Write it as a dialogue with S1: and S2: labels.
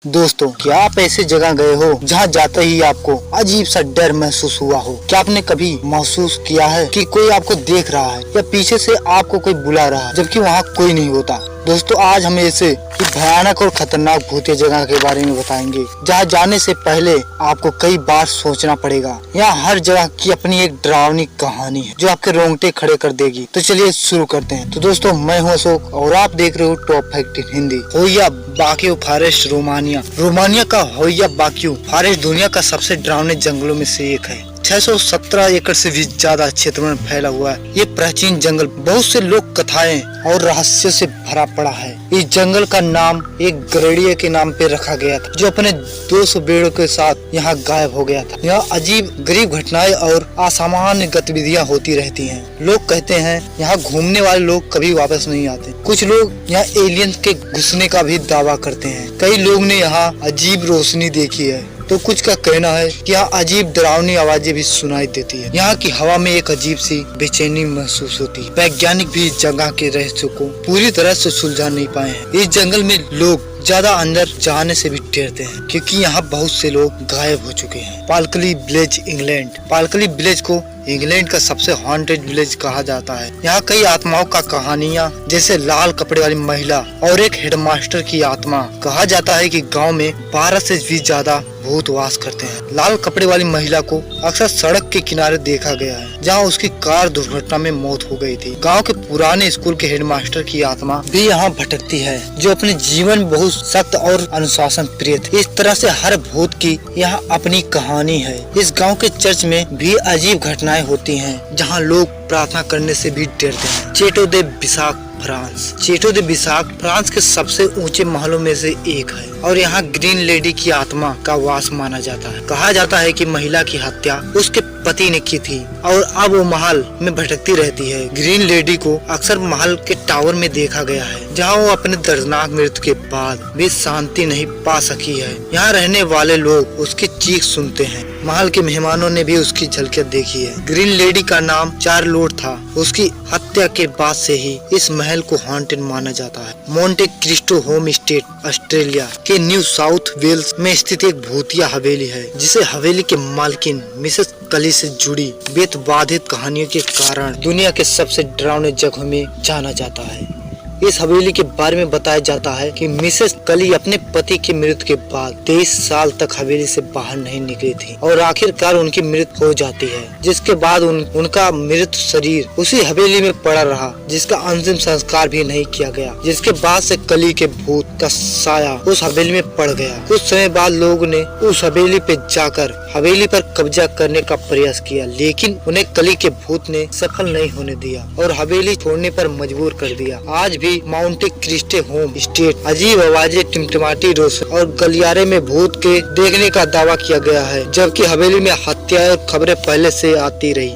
S1: दोस्तों, क्या आप ऐसी जगह गए हो जहाँ जाते ही आपको अजीब सा डर महसूस हुआ हो? क्या आपने कभी महसूस किया है कि कोई आपको देख रहा है या पीछे से आपको कोई बुला रहा है जबकि वहाँ कोई नहीं होता? दोस्तों, आज हम ऐसे एक भयानक और खतरनाक भूतिया जगह के बारे में बताएंगे जहाँ जाने से पहले आपको कई बार सोचना पड़ेगा। यहाँ हर जगह की अपनी एक डरावनी कहानी है जो आपके रोंगटे खड़े कर देगी। तो चलिए शुरू करते हैं। तो दोस्तों, मैं हूँ अशोक और आप देख रहे हो टॉप फैक्ट इन हिंदी। होया बाक्यू फॉरेस्ट रोमानिया का होया बाक्यू फॉरेस्ट दुनिया का सबसे डरावने जंगलों में से एक है। 617 एकड़ से भी ज्यादा क्षेत्र में फैला हुआ है। ये प्राचीन जंगल बहुत से लोक कथाएं और रहस्य से भरा पड़ा है। इस जंगल का नाम एक गरुड़िया के नाम पे रखा गया था जो अपने 200 भेड़ों के साथ यहाँ गायब हो गया था। यहाँ अजीब गरीब घटनाएं और असामान्य गतिविधियाँ होती रहती हैं। लोग कहते हैं यहाँ घूमने वाले लोग कभी वापस नहीं आते। कुछ लोग यहाँ एलियंस के घुसने का भी दावा करते हैं। कई लोग ने यहाँ अजीब रोशनी देखी है तो कुछ का कहना है कि यहाँ अजीब डरावनी आवाजें भी सुनाई देती है। यहाँ की हवा में एक अजीब सी बेचैनी महसूस होती है। वैज्ञानिक भी इस जगह के रहस्य को पूरी तरह से सुलझा नहीं पाए हैं। इस जंगल में लोग ज्यादा अंदर जाने से भी डरते हैं क्योंकि यहाँ बहुत से लोग गायब हो चुके हैं। पालकली विलेज इंग्लैंड। पालकली विलेज को इंग्लैंड का सबसे हॉन्टेड विलेज कहा जाता है। यहाँ कई आत्माओं का कहानियाँ जैसे लाल कपड़े वाली महिला और एक हेडमास्टर की आत्मा। कहा जाता है कि गांव में 12 से भी ज्यादा भूत वास करते हैं। लाल कपड़े वाली महिला को अक्सर सड़क के किनारे देखा गया है जहाँ उसकी कार दुर्घटना में मौत हो गई थी। गांव के पुराने स्कूल के हेडमास्टर की आत्मा भी यहाँ भटकती है जो अपने जीवन में बहुत सख्त और अनुशासन प्रिय थे। इस तरह से हर भूत की यहाँ अपनी कहानी है। इस गांव के चर्च में भी अजीब घटनाएं होती हैं जहां लोग प्रार्थना करने से भी डरते हैं। चेटो दे बिसाक फ्रांस। चेटो दे बिसाक फ्रांस के सबसे ऊंचे महलों में से एक है और यहाँ ग्रीन लेडी की आत्मा का वास माना जाता है। कहा जाता है कि महिला की हत्या उसके पति ने की थी और अब वो महल में भटकती रहती है। ग्रीन लेडी को अक्सर महल के टावर में देखा गया है जहाँ वो अपने दर्दनाक मृत्यु के बाद भी शांति नहीं पा सकी है। यहाँ रहने वाले लोग उसकी चीख सुनते हैं। महल के मेहमानों ने भी उसकी झलकियां देखी है। ग्रीन लेडी का नाम चार्लोट था। उसकी हत्या के बाद से ही इस महल को हॉन्टेड माना जाता है। Monte Cristo home state Australia के न्यू साउथ वेल्स में स्थित एक भूतिया हवेली है जिसे हवेली के मालकिन मिसेस कली से जुड़ी बेतबाधित कहानियों के कारण दुनिया के सबसे डरावने जगहों में जाना जाता है। इस हवेली के बारे में बताया जाता है कि मिसेस कली अपने पति की मृत्यु के बाद 23 साल तक हवेली से बाहर नहीं निकली थी और आखिरकार उनकी मृत्यु हो जाती है, जिसके बाद उनका मृत शरीर उसी हवेली में पड़ा रहा जिसका अंतिम संस्कार भी नहीं किया गया। जिसके बाद से कली के भूत का साया उस हवेली में पड़ गया। कुछ समय बाद लोगों ने उस हवेली पे जाकर हवेली पर कब्जा करने का प्रयास किया लेकिन उन्हें कली के भूत ने सफल नहीं होने दिया और हवेली छोड़ने पर मजबूर कर दिया। आज भी माउंटे क्रिस्टे होम स्टेट अजीब आवाजें, टिमटिमाती रोशनी और गलियारे में भूत के देखने का दावा किया गया है, जबकि हवेली में हत्या और खबरें पहले से आती रही।